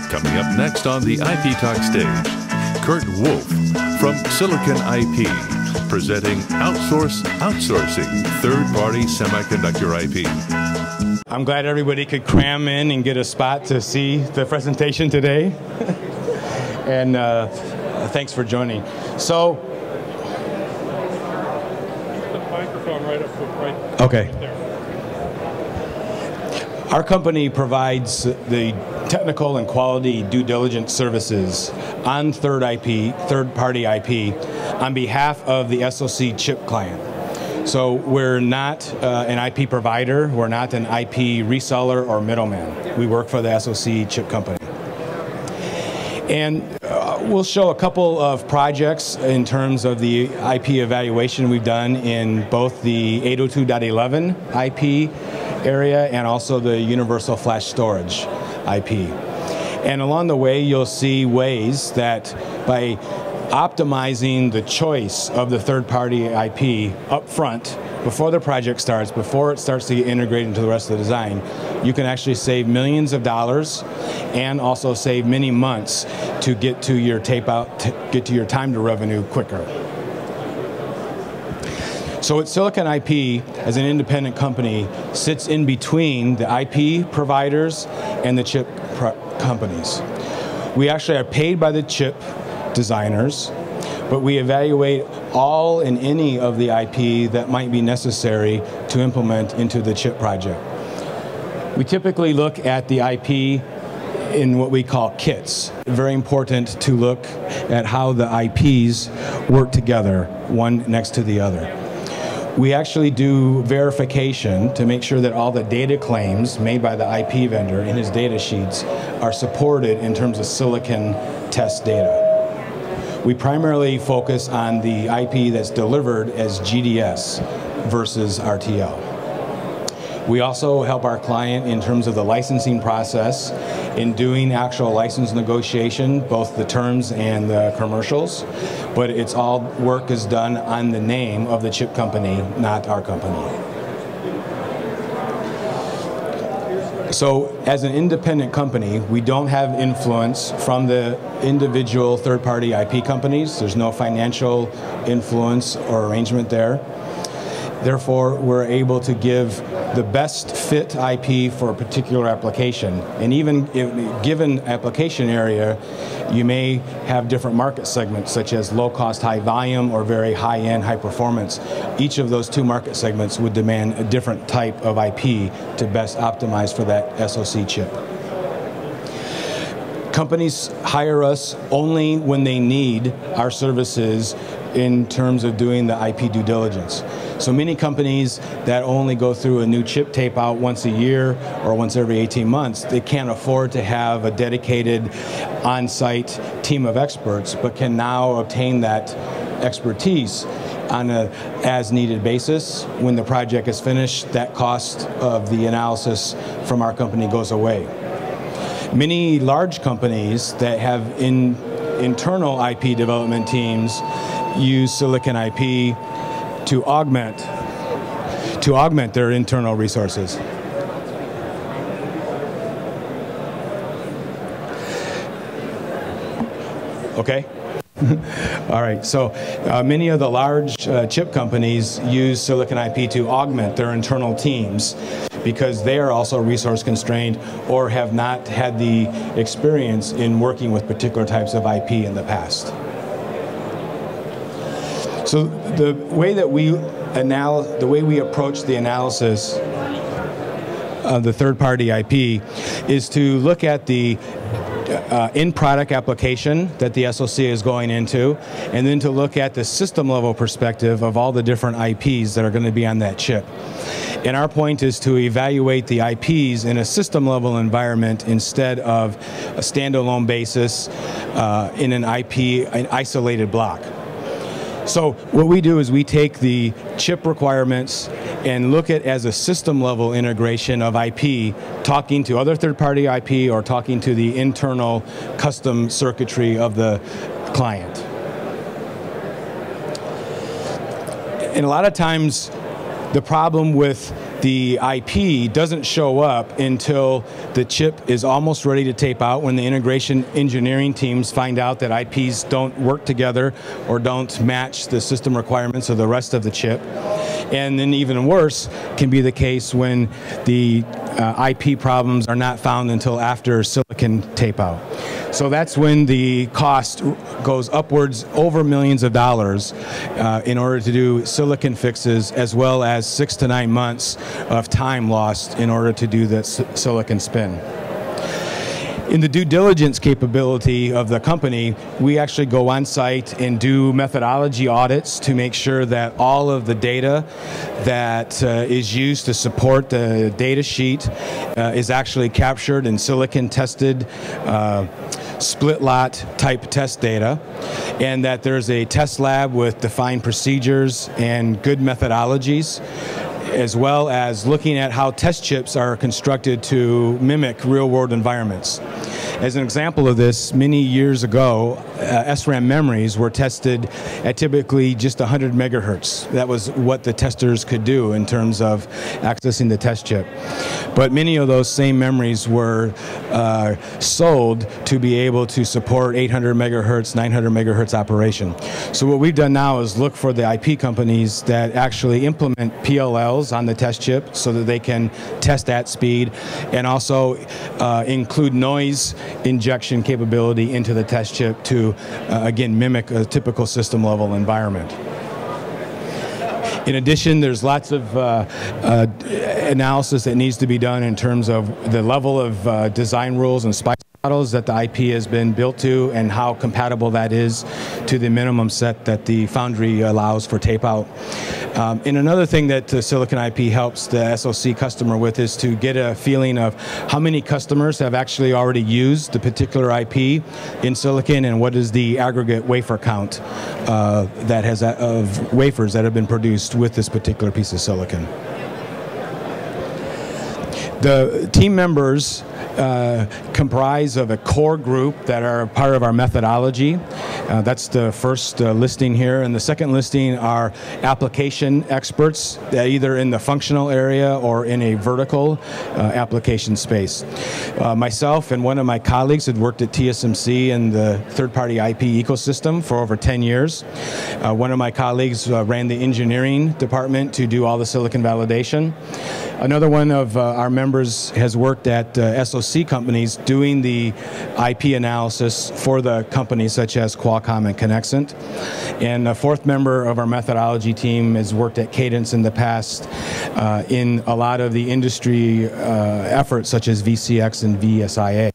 Coming up next on the IP Talk stage, Kurt Wolf from Silicon IP, presenting Outsourcing, third-party semiconductor IP. I'm glad everybody could cram in and get a spot to see the presentation today. And thanks for joining. So, the microphone right up right okay. there. Our company provides the technical and quality due diligence services on third-party IP on behalf of the SoC chip client. So we're not an IP provider, we're not an IP reseller or middleman. We work for the SoC chip company. And we'll show a couple of projects in terms of the IP evaluation we've done in both the 802.11 IP area and also the universal flash storage IP. And along the way, you'll see ways that by optimizing the choice of the third-party IP up front, before the project starts, before it starts to get integrated into the rest of the design, you can actually save millions of dollars and also save many months to get to your tape out, get to your time to revenue quicker. So Silicon IP, as an independent company, sits in between the IP providers and the chip companies. We actually are paid by the chip designers, but we evaluate all and any of the IP that might be necessary to implement into the chip project. We typically look at the IP in what we call kits. Very important to look at how the IPs work together, one next to the other. We actually do verification to make sure that all the data claims made by the IP vendor in his data sheets are supported in terms of silicon test data. We primarily focus on the IP that's delivered as GDS versus RTL. We also help our client in terms of the licensing process in doing actual license negotiation, both the terms and the commercials, but it's all work is done on the name of the chip company, not our company. So as an independent company, we don't have influence from the individual third-party IP companies. There's no financial influence or arrangement there. Therefore, we're able to give the best fit IP for a particular application. And even if given application area, you may have different market segments, such as low-cost, high-volume, or very high-end, high-performance. Each of those two market segments would demand a different type of IP to best optimize for that SoC chip. Companies hire us only when they need our services in terms of doing the IP due diligence. So many companies that only go through a new chip tape out once a year or once every 18 months, they can't afford to have a dedicated on-site team of experts, but can now obtain that expertise on an as-needed basis. When the project is finished, that cost of the analysis from our company goes away. Many large companies that have internal IP development teams use Silicon IP to augment their internal resources. Okay? All right, so many of the large chip companies use Silicon IP to augment their internal teams because they are also resource constrained or have not had the experience in working with particular types of IP in the past. So the way that we approach the analysis of the third-party IP is to look at the in-product application that the SoC is going into, and then to look at the system-level perspective of all the different IPs that are going to be on that chip. And our point is to evaluate the IPs in a system-level environment instead of a standalone basis in an isolated block. So what we do is we take the chip requirements and look at as a system-level integration of IP, talking to other third-party IP or talking to the internal custom circuitry of the client. And a lot of times, the problem with the IP doesn't show up until the chip is almost ready to tape out, when the integration engineering teams find out that IPs don't work together or don't match the system requirements of the rest of the chip. And then even worse can be the case when the IP problems are not found until after silicon tape out. So that's when the cost goes upwards over millions of dollars in order to do silicon fixes, as well as 6 to 9 months of time lost in order to do the silicon spin. In the due diligence capability of the company, we actually go on site and do methodology audits to make sure that all of the data that is used to support the data sheet is actually captured in silicon tested split lot type test data, and that there's a test lab with defined procedures and good methodologies, as well as looking at how test chips are constructed to mimic real-world environments. As an example of this, many years ago, SRAM memories were tested at typically just 100 megahertz. That was what the testers could do in terms of accessing the test chip. But many of those same memories were sold to be able to support 800 megahertz, 900 megahertz operation. So what we've done now is look for the IP companies that actually implement PLLs on the test chip so that they can test at speed, and also include noise injection capability into the test chip to, again, mimic a typical system level environment. In addition, there's lots of analysis that needs to be done in terms of the level of design rules and SPICE models that the IP has been built to, and how compatible that is to the minimum set that the foundry allows for tape out. And another thing that Silicon IP helps the SoC customer with is to get a feeling of how many customers have actually already used the particular IP in silicon, and what is the aggregate wafer count that has of wafers that have been produced with this particular piece of silicon. The team members comprise of a core group that are part of our methodology. That's the first listing here. And the second listing are application experts, either in the functional area or in a vertical application space. Myself and one of my colleagues had worked at TSMC in the third-party IP ecosystem for over 10 years. One of my colleagues ran the engineering department to do all the silicon validation. Another one of our members has worked at SoC companies doing the IP analysis for the companies such as Qualcomm and Conexant. And a fourth member of our methodology team has worked at Cadence in the past in a lot of the industry efforts such as VCX and VSIA.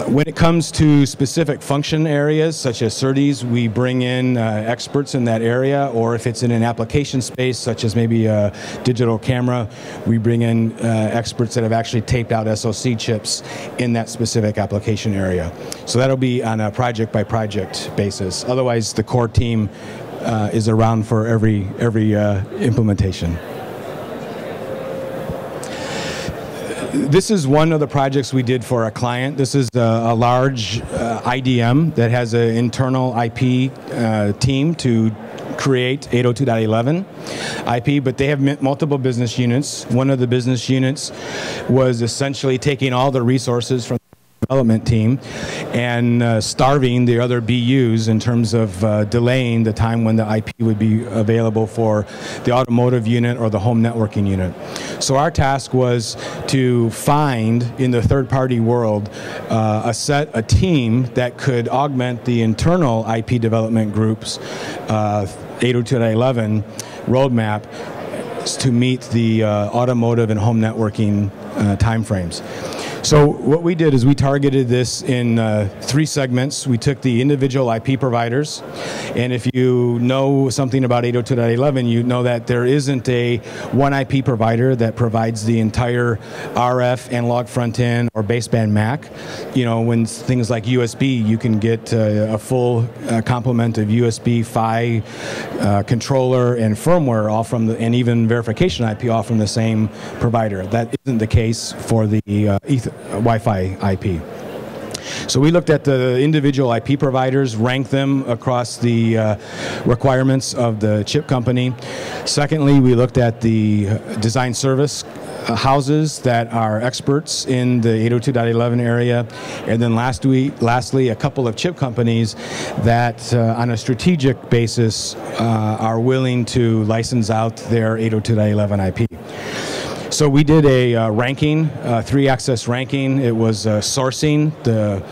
When it comes to specific function areas such as SerDes, we bring in experts in that area, or if it's in an application space such as maybe a digital camera, we bring in experts that have actually taped out SoC chips in that specific application area. So that'll be on a project by project basis. Otherwise, the core team is around for every implementation. This is one of the projects we did for a client. This is a large IDM that has an internal IP team to create 802.11 IP, but they have multiple business units. One of the business units was essentially taking all the resources from the development team and starving the other BUs in terms of delaying the time when the IP would be available for the automotive unit or the home networking unit. So our task was to find in the third-party world a team that could augment the internal IP development group's 802.11 roadmap to meet the automotive and home networking timeframes. So what we did is we targeted this in 3 segments. We took the individual IP providers, and if you know something about 802.11, you know that there isn't one IP provider that provides the entire RF, analog front-end, or baseband MAC. You know, when things like USB, you can get a full complement of USB, PHY, controller, and firmware all from and even verification IP all from the same provider. That isn't the case for the Wi-Fi IP. So we looked at the individual IP providers, ranked them across the requirements of the chip company. Secondly, we looked at the design service houses that are experts in the 802.11 area. And then lastly, a couple of chip companies that on a strategic basis are willing to license out their 802.11 IP. So we did a ranking, 3-axis ranking. It was sourcing, the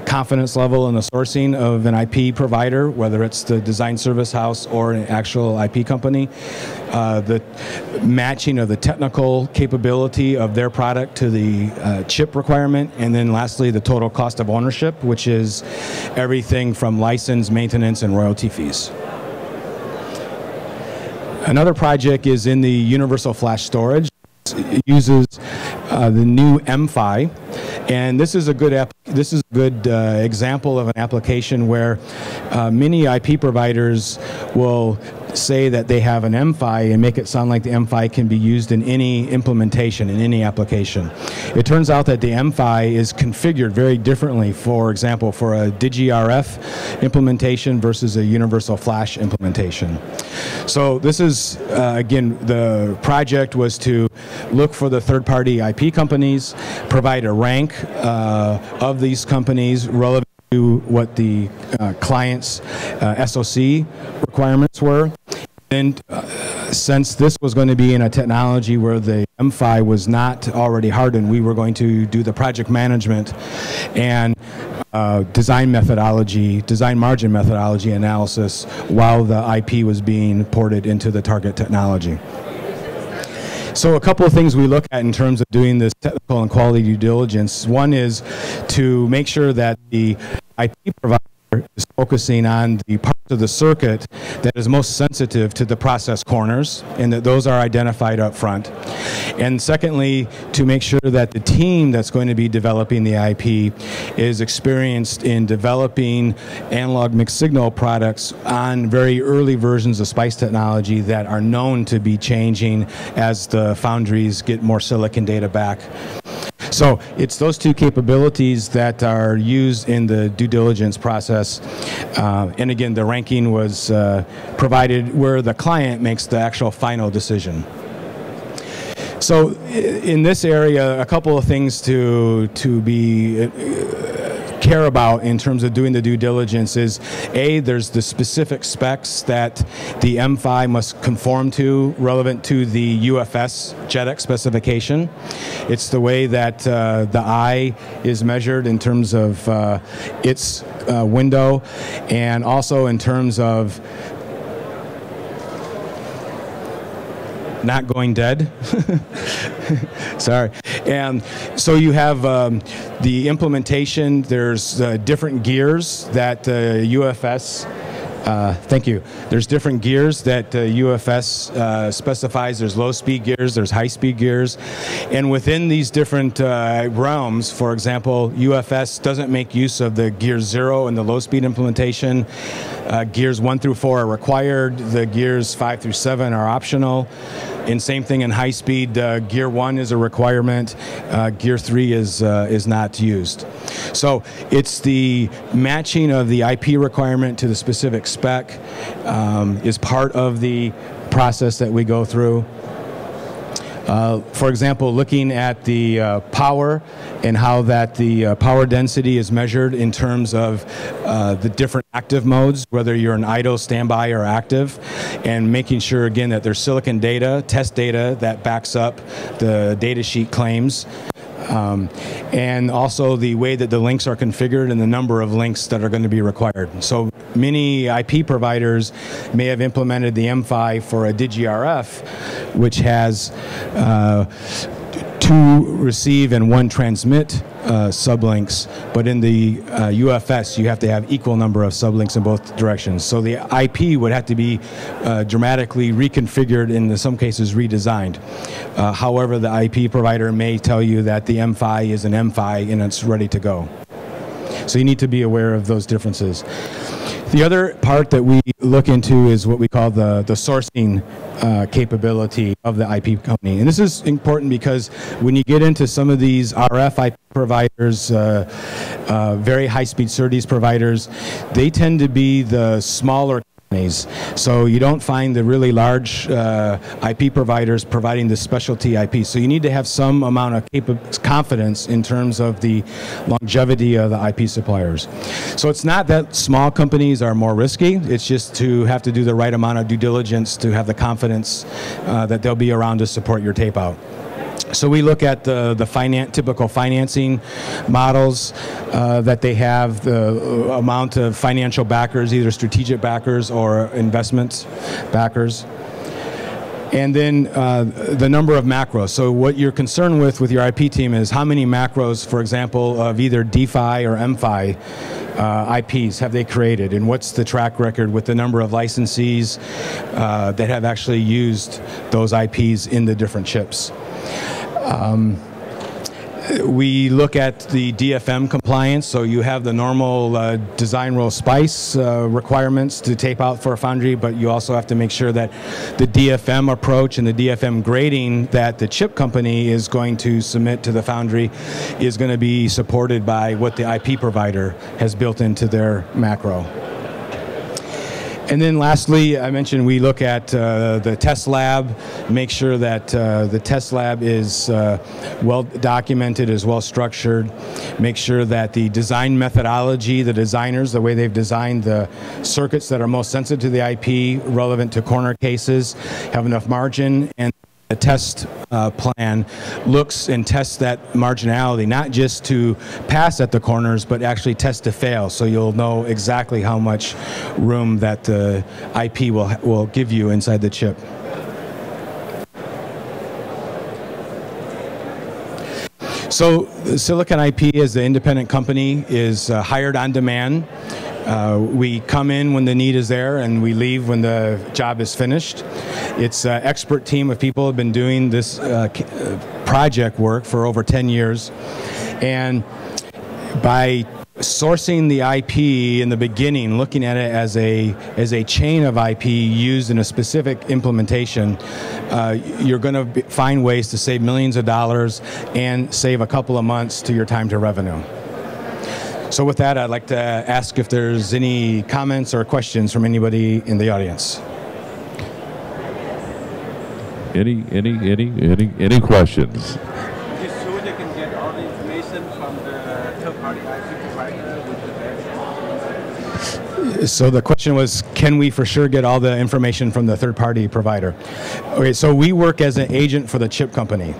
confidence level in the sourcing of an IP provider, whether it's the design service house or an actual IP company, the matching of the technical capability of their product to the chip requirement, and then lastly, the total cost of ownership, which is everything from license, maintenance, and royalty fees. Another project is in the universal flash storage. It uses the new MFI, and this is a good example of an application where many IP providers will say that they have an MFI and make it sound like the MFI can be used in any implementation, in any application. It turns out that the MFI is configured very differently, for example, for a DigiRF implementation versus a universal flash implementation. So this is, again, the project was to look for the third-party IP companies, provide a rank of these companies relevant to what the client's SoC requirements were. And since this was going to be in a technology where the MFI was not already hardened, we were going to do the project management and design margin methodology analysis while the IP was being ported into the target technology. So a couple of things we look at in terms of doing this technical and quality due diligence. One is to make sure that the IP provider is focusing on the parts of the circuit that is most sensitive to the process corners, and that those are identified up front. And secondly, to make sure that the team that's going to be developing the IP is experienced in developing analog mixed signal products on very early versions of SPICE technology that are known to be changing as the foundries get more silicon data back. So it's those two capabilities that are used in the due diligence process. And again, the ranking was provided where the client makes the actual final decision. So in this area, a couple of things to be care about in terms of doing the due diligence is, A, there's the specific specs that the MFI must conform to relevant to the UFS JEDEC specification. It's the way that the eye is measured in terms of its window, and also in terms of not going dead. Sorry. And so you have the implementation. There's different gears that UFS thank you. There's different gears that UFS specifies. There's low-speed gears, there's high-speed gears. And within these different realms, for example, UFS doesn't make use of the gear 0 in the low-speed implementation. Gears 1 through 4 are required. The gears 5 through 7 are optional. And same thing in high speed, gear 1 is a requirement, gear 3 is not used. So it's the matching of the IP requirement to the specific spec is part of the process that we go through. For example, looking at the power and how that the power density is measured in terms of the different active modes, whether you're an idle, standby, or active, and making sure, again, that there's silicon data, test data that backs up the data sheet claims. And also the way that the links are configured and the number of links that are going to be required. So many IP providers may have implemented the MFI for a DigiRF, which has 2 receive and 1 transmit sublinks, but in the UFS you have to have equal number of sublinks in both directions. So the IP would have to be dramatically reconfigured, in some cases redesigned. However, the IP provider may tell you that the MFI is an MFI and it's ready to go. So you need to be aware of those differences. The other part that we look into is what we call the sourcing capability of the IP company. And this is important because when you get into some of these RF IP providers, very high-speed SerDes providers, they tend to be the smaller companies. So you don't find the really large IP providers providing the specialty IP. So you need to have some amount of confidence in terms of the longevity of the IP suppliers. So it's not that small companies are more risky. It's just to have to do the right amount of due diligence to have the confidence that they'll be around to support your tape out. So we look at the typical financing models that they have, the amount of financial backers, either strategic backers or investment backers. And then the number of macros. So what you're concerned with your IP team is how many macros, for example, of either DFI or MFI IPs have they created, and what's the track record with the number of licensees that have actually used those IPs in the different chips. We look at the DFM compliance, so you have the normal design rule SPICE requirements to tape out for a foundry, but you also have to make sure that the DFM approach and the DFM grading that the chip company is going to submit to the foundry is going to be supported by what the IP provider has built into their macro. And then lastly, I mentioned we look at the test lab, make sure that the test lab is well documented, is well structured, make sure that the design methodology, the designers, the way they've designed the circuits that are most sensitive to the IP, relevant to corner cases, have enough margin, and the test plan looks and tests that marginality, not just to pass at the corners, but actually test to fail, so you'll know exactly how much room that the IP will give you inside the chip. So Silicon IP as the independent company is hired on demand. We come in when the need is there and we leave when the job is finished. It's an expert team of people who have been doing this project work for over 10 years. And by sourcing the IP in the beginning, looking at it as a chain of IP used in a specific implementation, you're going to find ways to save millions of dollars and save a couple of months to your time to revenue. So with that, I'd like to ask if there's any comments or questions from anybody in the audience. Any questions? Is it true they can get all the information from the third-party IP provider with the So the question was, can we for sure get all the information from the third-party provider? Okay, so we work as an agent for the chip company.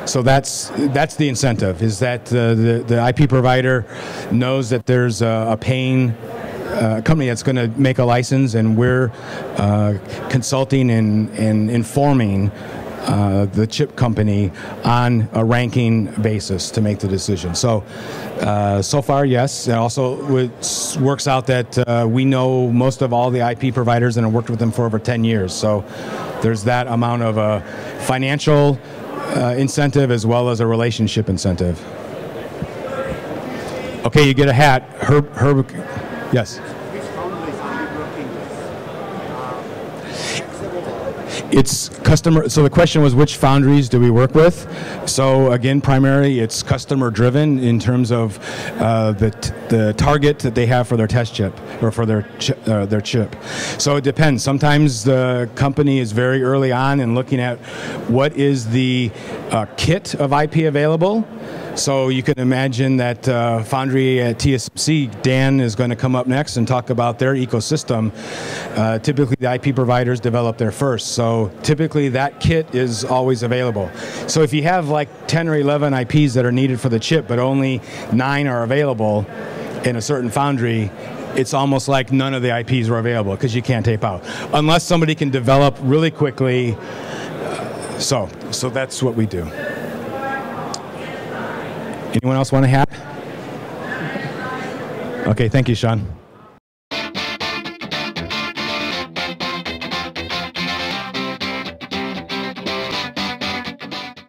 So that's the incentive, is that the IP provider knows that there's a paying company that's going to make a license, and we're consulting and informing the chip company on a ranking basis to make the decision. So so far, yes. And also it works out that we know most of all the IP providers and have worked with them for over 10 years. So there's that amount of a financial incentive as well as a relationship incentive. Okay, you get a hat. Herb, yes? Which foundries are you working with? It's customer, so the question was which foundries do we work with? So again, primarily it's customer driven in terms of the target that they have for their test chip or for their chip. So it depends. Sometimes the company is very early on in looking at what is the kit of IP available. So you can imagine that foundry at TSMC, Dan is going to come up next and talk about their ecosystem. Typically the IP providers develop their first. So typically that kit is always available. So if you have like 10 or 11 IPs that are needed for the chip, but only 9 are available in a certain foundry, it's almost like none of the IPs were available because you can't tape out. Unless somebody can develop really quickly. So that's what we do. Anyone else want a hat? Okay, thank you, Sean.